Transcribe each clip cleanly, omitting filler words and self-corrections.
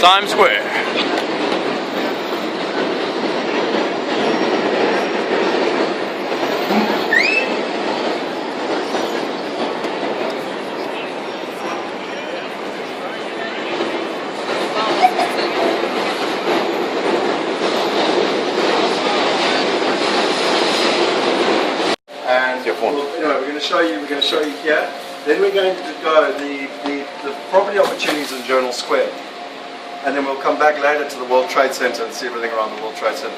Times Square. And we're going to show you here. Then we're going to go the property opportunities in Journal Square, and then we'll come back later to the World Trade Center and see everything around the World Trade Center.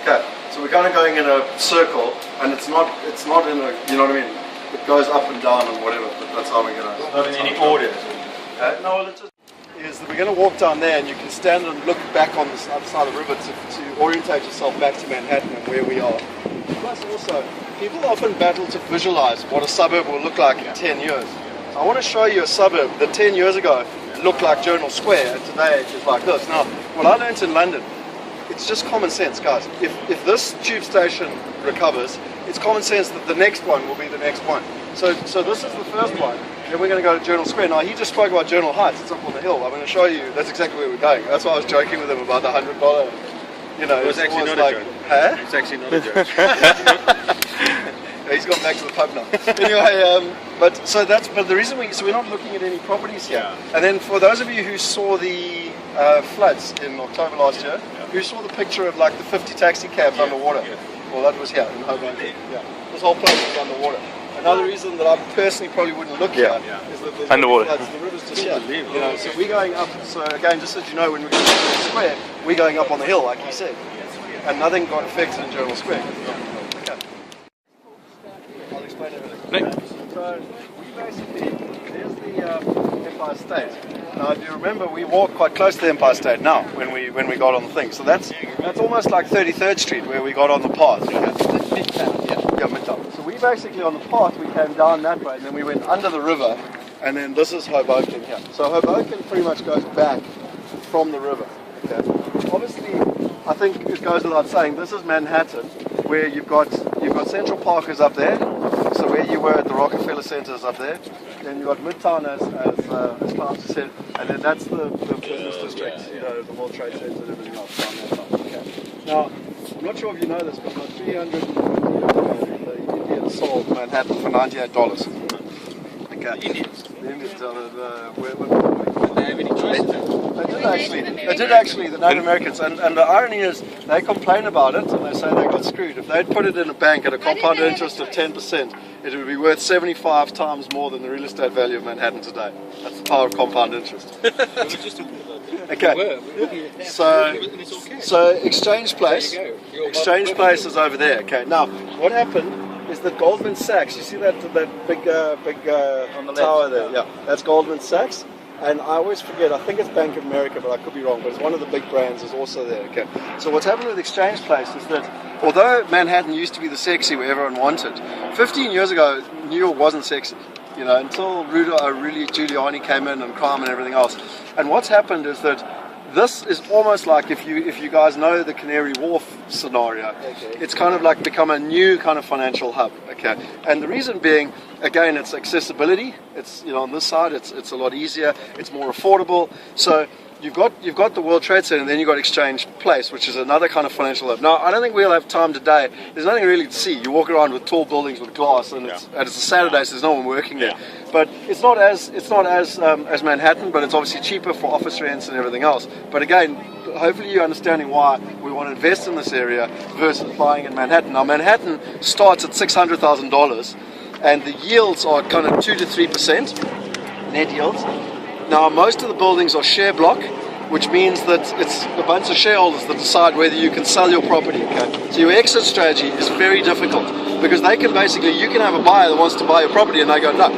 Okay, so we're kind of going in a circle, and it's not in a, you know what I mean? It goes up and down and whatever, but that's how we're going to. Not in any order. No, it just is that we're going to walk down there, and you can stand and look back on the other side of the river to orientate yourself back to Manhattan and where we are. Plus also, people often battle to visualize what a suburb will look like in 10 years. So I want to show you a suburb that 10 years ago looked like Journal Square, and today it's like this. Now, what I learned in London, it's just common sense, guys. If this tube station recovers, it's common sense that the next one will be the next one. So this is the first one, then we're going to go to Journal Square. Now, he just spoke about Journal Heights, it's up on the hill. I'm going to show you, that's exactly where we're going. That's why I was joking with him about the $100. You know, it's actually not like, a joke. Huh? It's actually not a joke. He's gone back to the pub now. Anyway, but the reason we're not looking at any properties here. Yeah. And then for those of you who saw the floods in October last year, who saw the picture of like the 50 taxi cabs underwater? Yeah. Well, that was here in Hobart. Yeah. This whole place was underwater. Another reason that I personally probably wouldn't look here is that there's underwater. Floods. The river's just here. You know, so we're going up. So again, just so you know, when we go to the square, we're going up on the hill, like he said, and nothing got affected in Journal Square. Okay. I'll explain everything. So we basically, there's the Empire State. Now, if you remember, we walked quite close to the Empire State now when we got on the thing. So that's almost like 33rd Street where we got on the path. Midtown, yeah, Midtown. So we basically on the path we came down that way, and then we went under the river, and then this is Hoboken here. So Hoboken pretty much goes back from the river. Okay. Obviously, I think it goes without saying, this is Manhattan, where you've got Central Park is up there. So where you were at the Rockefeller Center is up there. Then you've got Midtown as Klaus said, and then that's the business district, you know, the World Trade Center and everything else down that side. Okay. Now, I'm not sure if you know this, but about 300 the Indians sold Manhattan for $98. Okay. The Indians Did they have any choice in that? They did actually, the Native Americans, and the irony is they complain about it and they say they got screwed. If they'd put it in a bank at a compound interest of 10%, it would be worth 75 times more than the real estate value of Manhattan today. That's the power of compound interest. Okay, so Exchange Place is over there. Okay, now what happened is that Goldman Sachs, you see that big on the tower there? Yeah, that's Goldman Sachs. And I always forget, I think it's Bank of America, but I could be wrong, but it's one of the big brands is also there. Okay. So what's happened with Exchange Place is that although Manhattan used to be the sexy where everyone wanted, 15 years ago, New York wasn't sexy, you know, until really Giuliani came in and crime and everything else. And what's happened is that this is almost like if you guys know the Canary Wharf scenario, it's kind of like become a new kind of financial hub. Okay, and the reason being, again, it's accessibility. It's, you know, on this side, it's a lot easier. It's more affordable. So you've got the World Trade Center, and then you've got Exchange Place, which is another kind of financial hub. Now, I don't think we'll have time today. There's nothing really to see. You walk around with tall buildings with glass, and it's a Saturday, so there's no one working there. But it's not as Manhattan, but it's obviously cheaper for office rents and everything else. But again, hopefully you're understanding why we want to invest in this area versus buying in Manhattan. Now, Manhattan starts at $600,000, and the yields are kind of 2 to 3% net yields. Now, most of the buildings are share block, which means that it's a bunch of shareholders that decide whether you can sell your property. Okay? So your exit strategy is very difficult because they can basically, you can have a buyer that wants to buy your property and they go, no.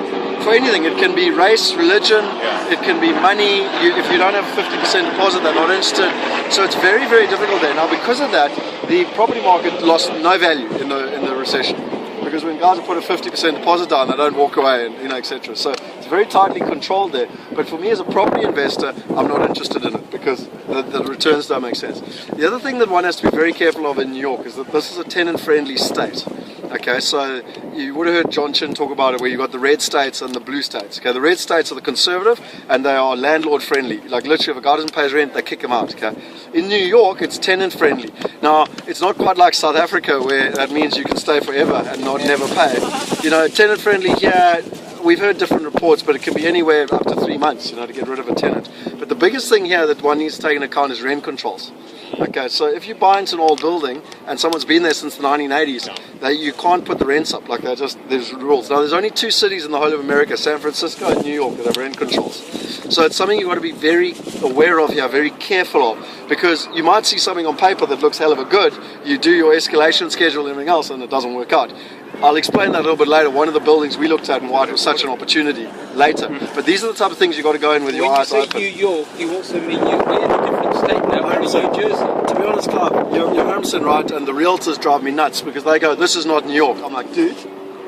For anything, it can be race, religion, it can be money. If you don't have a 50% deposit, they're not interested. So it's very, very difficult there. Now, because of that, the property market lost no value in the recession. Because when guys have put a 50% deposit down, they don't walk away, and etc. So it's very tightly controlled there. But for me as a property investor, I'm not interested in it because the returns don't make sense. The other thing that one has to be very careful of in New York is that this is a tenant-friendly state. Okay, so you would have heard John Chin talk about it, where you've got the red states and the blue states. Okay, the red states are the conservative and they are landlord friendly. Like literally, if a guy doesn't pay his rent, they kick him out. Okay, in New York, it's tenant friendly. Now, it's not quite like South Africa where that means you can stay forever and not never pay. You know, tenant friendly here. We've heard different reports, but it can be anywhere up to 3 months, you know, to get rid of a tenant. But the biggest thing here that one needs to take into account is rent controls. Okay, so if you buy into an old building and someone's been there since the 1980s, you can't put the rents up. Like there's rules. Now there's only 2 cities in the whole of America, San Francisco and New York, that have rent controls. So it's something you've got to be very aware of here, very careful of, because you might see something on paper that looks hell of a good. You do your escalation schedule and everything else, and it doesn't work out. I'll explain that a little bit later. One of the buildings we looked at and why it was such an opportunity later. But these are the type of things you've got to go in with your eyes open. When you say New York, you also mean we're in a different state now. We're in New Jersey. To be honest, Clive, you're 100% right, and the realtors drive me nuts because they go, this is not New York. I'm like, dude,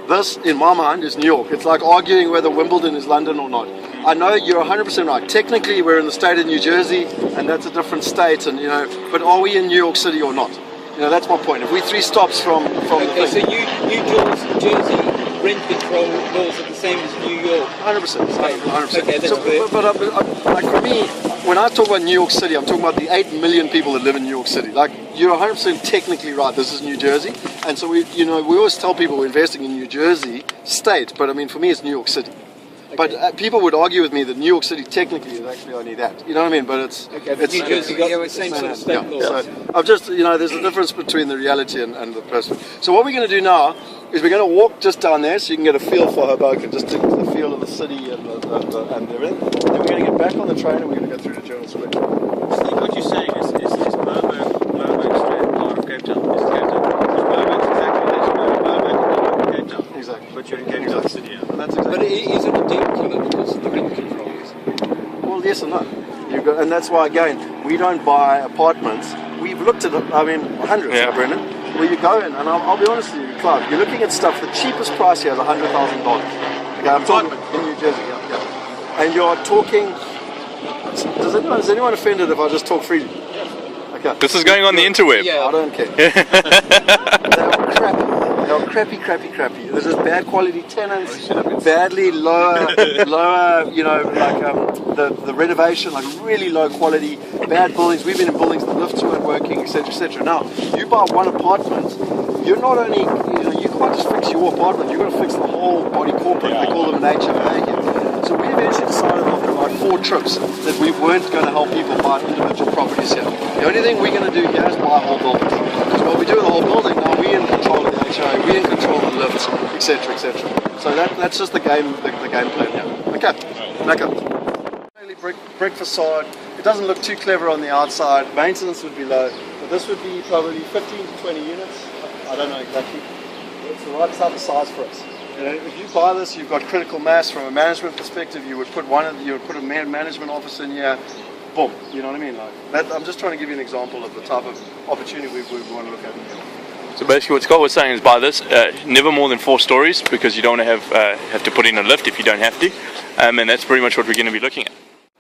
this, in my mind, is New York. It's like arguing whether Wimbledon is London or not. I know you're 100% right. Technically, we're in the state of New Jersey, and that's a different state, and but are we in New York City or not? That's my point. If we 3 stops from okay, so New Jersey rent control laws are the same as New York. 100%. 100%. Okay, that's so, clear. But like for me, when I talk about New York City, I'm talking about the 8 million people that live in New York City. Like, you're 100% technically right. This is New Jersey, and so we always tell people we're investing in New Jersey state, but I mean for me it's New York City. Okay. But people would argue with me that New York City technically is actually only that. You know what I mean? But it's New Jersey got the same sort of state law. So I've just there's a difference between the reality and the person. So what we're going to do now is we're going to walk just down there so you can get a feel for Hoboken, just to the feel of the city and everything. Then we're going to get back on the train and we're going to go through the Journal Square. Steve, what you're saying is Marburg Strand part of Cape Town. Is Cape Town? Because Marburg is exactly this. Marburg is Cape Town. Exactly. But you're in Cape Town City. Yeah. That's exactly. But is it a deal killer because of the rent controls? Well, yes and no. And that's why, again, we don't buy apartments. We've looked at, hundreds, Brendan, where you go in, and I'll be honest with you, Clive, you're looking at stuff, the cheapest price here is $100,000. Okay, I'm talking in New Jersey, and you're talking, is anyone offended if I just talk freely? Okay. This is going on the interweb. Yeah. I don't care. They're crappy. Crappy. There's just bad quality tenants, badly lower, the renovation, like really low quality, bad buildings. We've been in buildings the lifts weren't working, etc., etc. Now, you buy one apartment, you're not only, you can't just fix your apartment, you've got to fix the whole body corporate. They call them an HMA here. So we eventually decided after about 4 trips that we weren't going to help people buy individual properties here. The only thing we're going to do here is buy a whole building. Because what we do with the whole building, now we're in control of the HMA, we're in control of the lifts, etc., etc. So that's just the game plan here. Okay, back up. Really brick facade. It doesn't look too clever on the outside. Maintenance would be low, but this would be probably 15 to 20 units. I don't know exactly. It's the right type of size for us. If you buy this, you've got critical mass from a management perspective. You would put a management office in here. Boom. You know what I mean? Like that. I'm just trying to give you an example of the type of opportunity we want to look at here. So basically, what Scott was saying is buy this. Never more than 4 stories because you don't want to have to put in a lift if you don't have to, and that's pretty much what we're going to be looking at.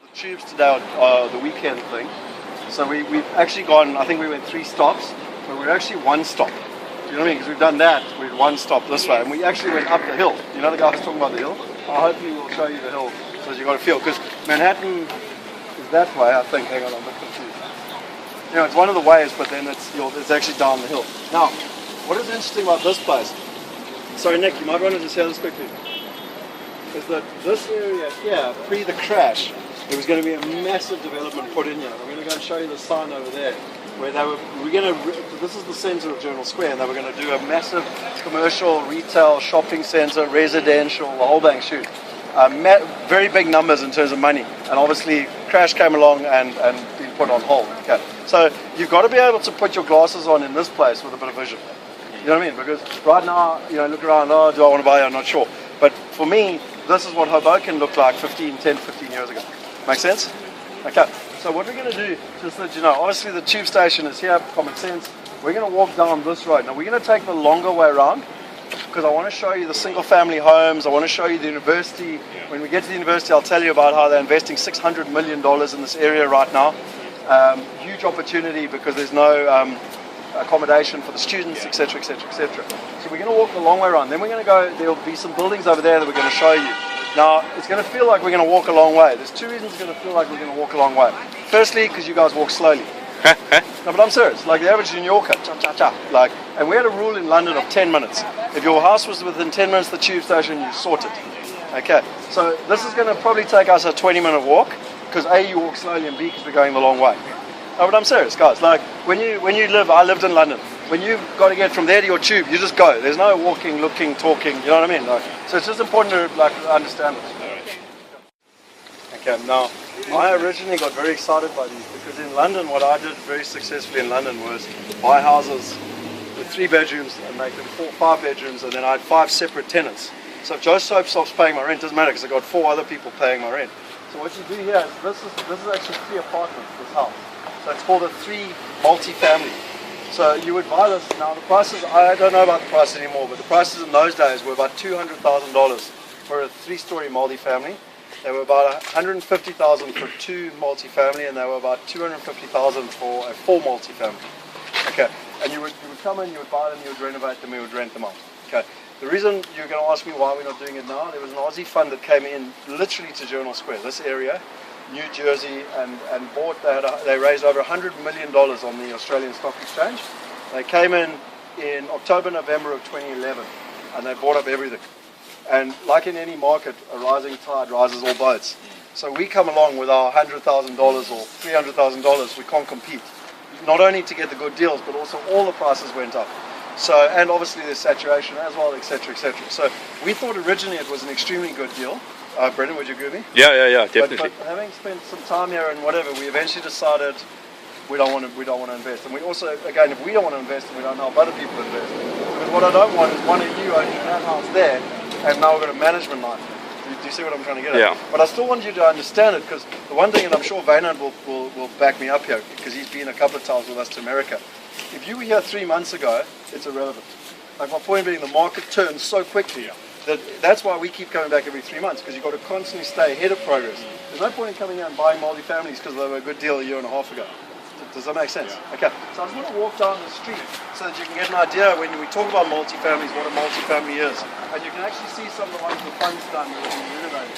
The tubes today are the weekend thing. So we've actually gone. I think we went 3 stops, but we're actually 1 stop. You know what I mean? Because we've done that, we're 1 stop this way, and we actually went up the hill. You know the guy was talking about the hill? I hope he will show you the hill so you got a feel. Because Manhattan is that way, I think. Hang on, I'm a bit confused. It's one of the ways, but then it's actually down the hill. Now, what is interesting about this place? Sorry, Nick, you might want to just hear this quickly. Is that this area here, pre the crash, there was going to be a massive development put in here. I'm going to go and show you the sign over there. Where this is the center of Journal Square, and they were going to do a massive commercial, retail, shopping center, residential, the whole bang shoot. Very big numbers in terms of money, and obviously crash came along and been put on hold. Okay, so you've got to be able to put your glasses on in this place with a bit of vision. You know what I mean? Because right now, look around, do I want to buy it? I'm not sure. But for me, this is what Hoboken looked like 10, 15 years ago. Make sense? Okay. So what we're going to do, just so that you know, obviously the tube station is here, common sense. We're going to walk down this road. Now we're going to take the longer way around, because I want to show you the single family homes. I want to show you the university. When we get to the university, I'll tell you about how they're investing $600 million in this area right now. Huge opportunity because there's no accommodation for the students, etc., etc., etc. So we're going to walk the long way around. Then we're going to go, there'll be some buildings over there that we're going to show you. Now, it's going to feel like we're going to walk a long way. There's two reasons it's going to feel like we're going to walk a long way. Firstly, because you guys walk slowly. No, but I'm serious. Like the average New Yorker, cha-cha-cha. Like, and we had a rule in London of 10 minutes. If your house was within 10 minutes of the tube station, you sorted. Okay, so this is going to probably take us a 20-minute walk, because A, you walk slowly, and B, because we're going the long way. No, but I'm serious, guys. Like, when you live, I lived in London. When you've got to get from there to your tube, you just go. There's no walking, looking, talking, you know what I mean? Like, so it's just important to like understand this. Okay, now, I originally got very excited by these, because in London, what I did very successfully in London was buy houses with 3 bedrooms and make them 4, 5 bedrooms, and then I had 5 separate tenants. So if Joe Soap stops paying my rent, doesn't matter, because I got 4 other people paying my rent. So what you do here is, this is actually 3 apartments, this house. So it's called a 3 multi-family. So you would buy this. Now the prices, I don't know about the prices anymore, but the prices in those days were about $200,000 for a 3-story multi-family. They were about $150,000 for 2 multi-family, and they were about $250,000 for a 4 multi-family. Okay, and you would come in, you would buy them, you would renovate them, you would rent them out. Okay. The reason you're going to ask me why we're not doing it now, there was an Aussie fund that came in literally to Journal Square, this area, New Jersey, and bought. They raised over $100 million on the Australian Stock Exchange. They came in October, November of 2011, and they bought up everything. And like in any market, a rising tide rises all boats. So we come along with our $100,000 or $300,000, we can't compete. Not only to get the good deals, but also all the prices went up. So, and obviously there's saturation as well, etc., etc. So we thought originally it was an extremely good deal. Brendan, would you agree with me? Yeah, definitely. But having spent some time here and whatever, we eventually decided we don't want to invest. And we also, again, if we don't want to invest, then we don't help other people invest. Because what I don't want is one of you owning that house there, and now we've got a management nightmare. Do you see what I'm trying to get at? Yeah. But I still want you to understand it, because the one thing, and I'm sure Vaynard will back me up here, because he's been a couple of times with us to America. If you were here 3 months ago, it's irrelevant. Like my point being, the market turns so quickly that's why we keep coming back every 3 months, because you've got to constantly stay ahead of progress. There's no point in coming here and buying multi-families because they were a good deal a year and a half ago. Does that make sense? Yeah. Okay, so I just want to walk down the street so that you can get an idea when we talk about multi-families, what a multi-family is. And you can actually see some of the ones the fund's done that have been renovated.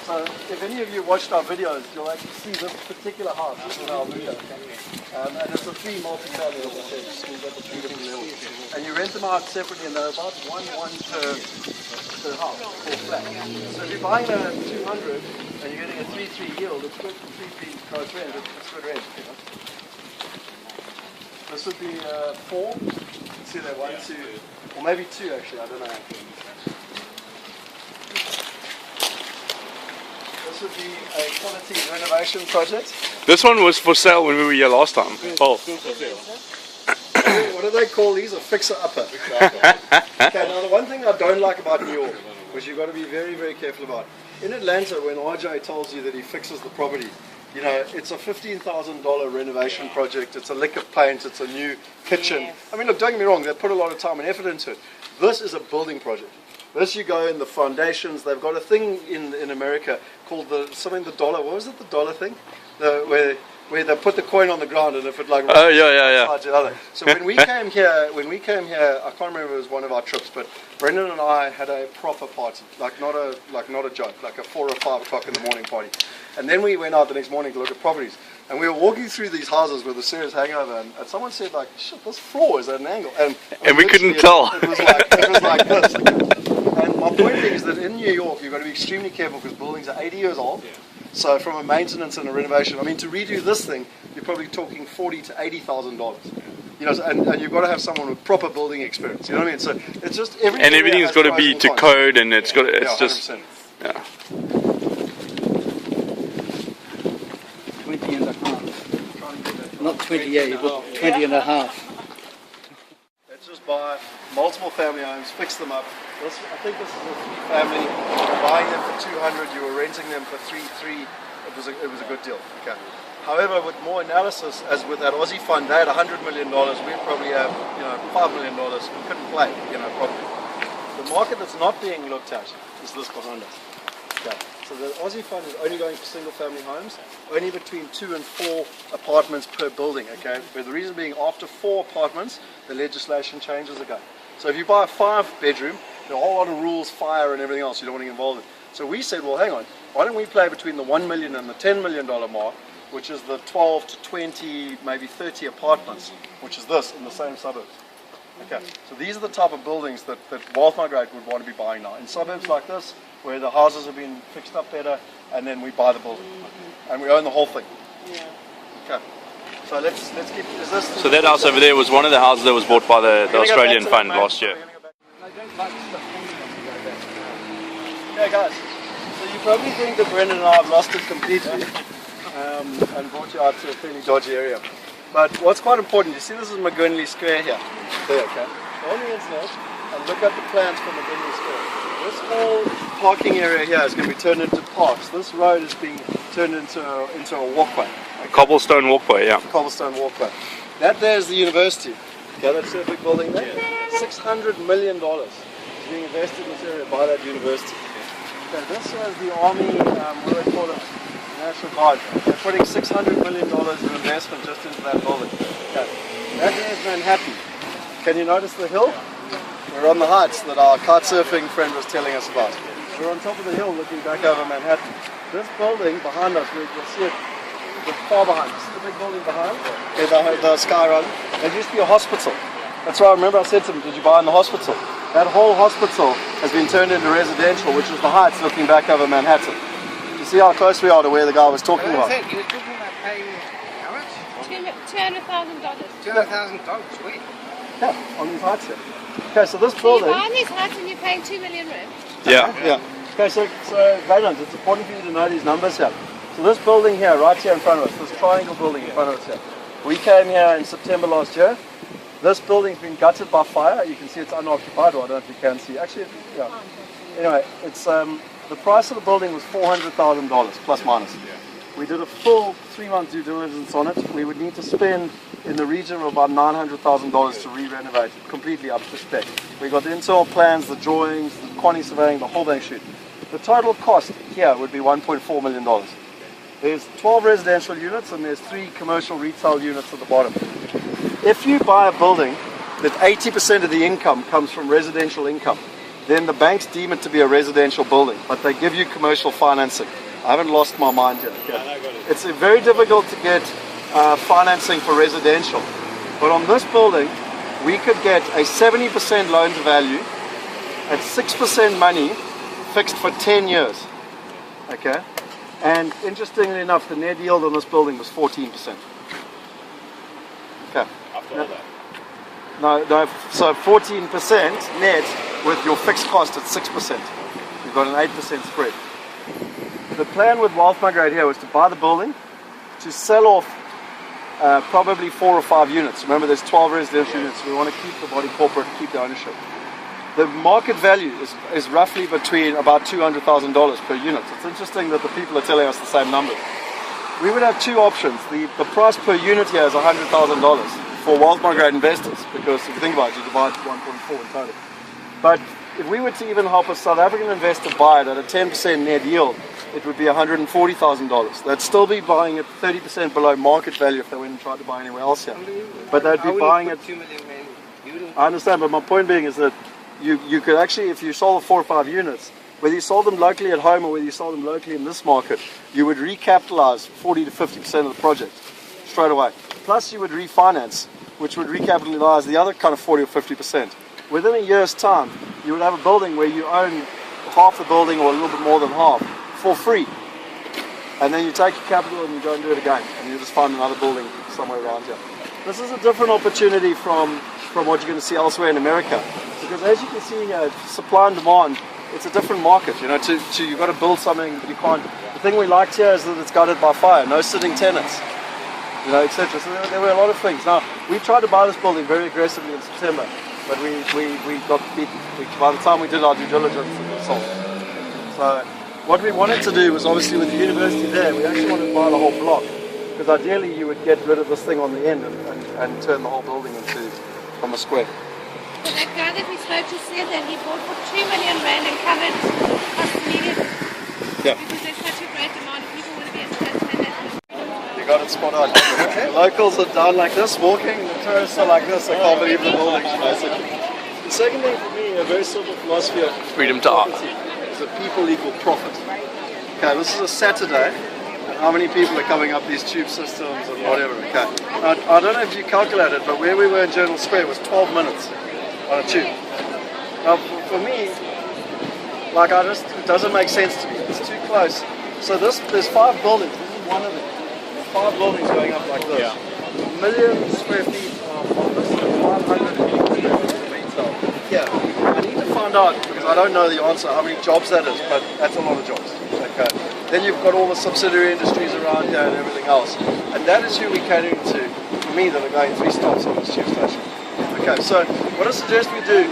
So if any of you watched our videos, you'll actually see this particular house. This is our window. And it's a 3 multi-family, as I said, schools at the 3 different levels. And you rent them out separately, and they're about one per house, or flat. So if you're buying a 200 and you're getting a 3.3 yield, it's good for 3.3 gross rent. It's good rent. You know? This would be 4. Let's see that 1, 2, or maybe 2 actually. I don't know. This would be a quality renovation project. This one was for sale when we were here last time. Oh. What do they call these? A fixer-upper. Okay, now the one thing I don't like about New York, which you've got to be very, very careful about. In Atlanta, when RJ tells you that he fixes the property, you know, it's a $15,000 renovation project, it's a lick of paint, it's a new kitchen. I mean, look, don't get me wrong, they put a lot of time and effort into it. This is a building project. This you go in the foundations. They've got a thing in America called the dollar. What was it? The dollar thing, where they put the coin on the ground, and if it like yeah. So when we came here, I can't remember, it was one of our trips, but Brendan and I had a proper party, like not a joke, like a 4 or 5 o'clock in the morning party. And then we went out the next morning to look at properties, and we were walking through these houses with a serious hangover, and someone said like, "Shit, this floor is at an angle," and we couldn't tell. It was like this. And my point is that in New York, you've got to be extremely careful because buildings are 80 years old. So from a maintenance and a renovation, I mean, to redo this thing, you're probably talking $40,000 to $80,000. You know, and you've got to have someone with proper building experience. You know what I mean? So it's just everything's got to be to code, and it's got. It's 100%. just. Yeah. 20 and a half. Not 28, but 20 and a half. Let's just buy multiple family homes, fix them up. I think this is a 3-family. You're buying them for 200. You were renting them for 3.3. It was a good deal. Okay. However, with more analysis, as with that Aussie fund, they had $100 million. We'd probably have $5 million. We couldn't play, properly. The market that's not being looked at is this behind us. Okay. So the Aussie fund is only going for single family homes, only between 2 and 4 apartments per building, okay? But the reason being, after 4 apartments, the legislation changes again. So if you buy a 5-bedroom, there are a whole lot of rules, fire and everything else you don't want to get involved in. So we said, well, hang on, why don't we play between the $1 million and the $10 million mark, which is the 12 to 20, maybe 30 apartments, which is this in the same suburbs. Okay, so these are the type of buildings that Wealth Migrate would want to be buying now. In suburbs like this, where the houses have been fixed up better, and then we buy the building. And we own the whole thing. Yeah. Okay. So let's keep, is this... So that house over there was one of the houses that was bought by the Australian fund last year. Okay guys, so you probably think that Brendan and I have lost it completely and brought you out to a fairly dodgy area. But what's quite important, you see this is McGinley Square here. There, okay? Go on the internet and look at the plans for McGinley Square. This whole parking area here is going to be turned into parks. This road is being turned into a walkway. A cobblestone walkway, yeah. Cobblestone walkway. That there's the university. Okay, that's a big building there. $600 million is being invested in this area by that university. Okay, this is the Army, what do they call it? National Guard. They're putting $600 million of investment just into that building. Okay. That there is Manhattan. Can you notice the hill? We're on the heights that our kite surfing friend was telling us about. We're on top of the hill looking back over Manhattan. This building behind us, you'll see it far behind. This is the big building behind. Okay, the sky run. There used to be a hospital. That's why I remember I said to him, did you buy in the hospital? That whole hospital has been turned into residential, which is the heights looking back over Manhattan. You see how close we are to where the guy was talking about? You were talking about paying how much? $200,000. $200,000, sweet. Yeah, on these heights here. Okay, so this So building... you're buying these hats and you're paying $2 million rent? Yeah. Yeah. Okay, so Valent, it's important for you to know these numbers here. So this building here, right here in front of us, this triangle building in front of us here. We came here in September last year. This building's been gutted by fire. You can see it's unoccupied, or I don't know if you can see. Actually, yeah. Anyway, it's the price of the building was $400,000 plus minus. We did a full 3-month due diligence on it. We would need to spend in the region of about $900,000 to re-renovate it completely up to spec. We got the internal plans, the drawings, the quantity surveying, the whole bang shoot. The total cost here would be $1.4 million. There's 12 residential units and there's 3 commercial retail units at the bottom. If you buy a building that 80% of the income comes from residential income, then the banks deem it to be a residential building, but they give you commercial financing. I haven't lost my mind yet. Okay? It's very difficult to get financing for residential, but on this building we could get a 70% loan to value at 6% money fixed for 10 years. Okay, and interestingly enough, the net yield on this building was 14%. Okay. No, so 14% net with your fixed cost at 6%. You've got an 8% spread. The plan with Wealth Migrate here was to buy the building, to sell off probably 4 or 5 units. Remember, there's 12 residential units. We want to keep the body corporate, keep the ownership. The market value is roughly between about $200,000 per unit. It's interesting that the people are telling us the same number. We would have 2 options. The price per unit here is $100,000 for Wealth Migrate investors, because if you think about it, you divide 1.4 in total. But if we were to even help a South African investor buy it at a 10% net yield, it would be $140,000. They'd still be buying it 30% below market value if they went and tried to buy anywhere else here. But they'd be buying it... $2 million. I understand, but my point being is that you could actually, if you sold 4 or 5 units, whether you sold them locally at home or whether you sold them locally in this market, you would recapitalize 40 to 50% of the project straight away. Plus you would refinance, which would recapitalize the other kind of 40 or 50%. Within a year's time, you would have a building where you own half the building or a little bit more than half for free. And then you take your capital and you go and do it again. And you just find another building somewhere around here. This is a different opportunity from what you're going to see elsewhere in America. Because as you can see here, supply and demand, it's a different market. You know, you've got to build something you can't. The thing we liked here is that it's gutted by fire, no sitting tenants, you know, etc. So there were a lot of things. Now, we tried to buy this building very aggressively in September, but we got beaten. By the time we did our due diligence, it was sold. So what we wanted to do was, obviously with the university there, we actually wanted to buy the whole block, because ideally you would get rid of this thing on the end and turn the whole building into from a square. But that guy that we spoke to said that he bought for 2 million rand and covered costs immediately. Yeah. Because there's such a great demand of people want to be in Tasman. You got it spot on. The locals are down like this, walking. The tourists are like this. I can't believe the buildings, basically. The second thing for me, a very simple philosophy of Freedom to art. is that people equal profit. Okay, this is a Saturday. And how many people are coming up these tube systems and whatever? Okay. Now, I don't know if you calculated, but where we were in Journal Square was 12 minutes on a tube. Now, for me, like it doesn't make sense to me. It's too close. So there's 5 buildings. This is one of them. There's 5 buildings going up like this. Yeah. 1 million square feet of office and 500 square feet of retail. Yeah. I need to find out, because I don't know the answer, how many jobs that is, but that's a lot of jobs. Okay. Then you've got all the subsidiary industries around here and everything else. And that is who we're catering to, for me, that are going 3 stops on this tube station. Okay, so what I suggest we do,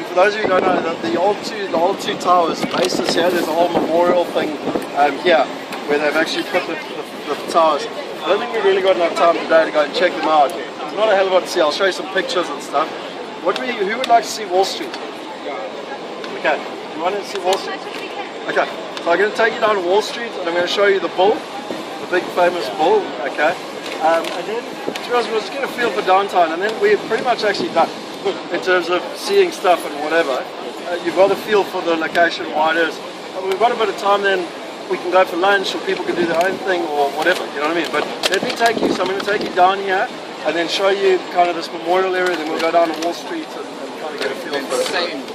for those of you who don't know, the old two towers, bases here, there's a whole memorial thing here, where they've actually put the towers. I don't think we've really got enough time today to go and check them out. There's not a hell of a lot to see. I'll show you some pictures and stuff. Who would like to see Wall Street? Okay, you want to see Wall Street? Okay, so I'm going to take you down to Wall Street and I'm going to show you the bull, the big famous bull, okay? And then, to be honest, we'll just get a feel for downtown, and then we're pretty much actually done in terms of seeing stuff and whatever. You've got a feel for the location, why it is. We've got a bit of time then, we can go for lunch, or people can do their own thing, or whatever, you know what I mean? But let me take you, so I'm going to take you down here, and then show you kind of this memorial area, then we'll go down to Wall Street and kind of get a feel for it.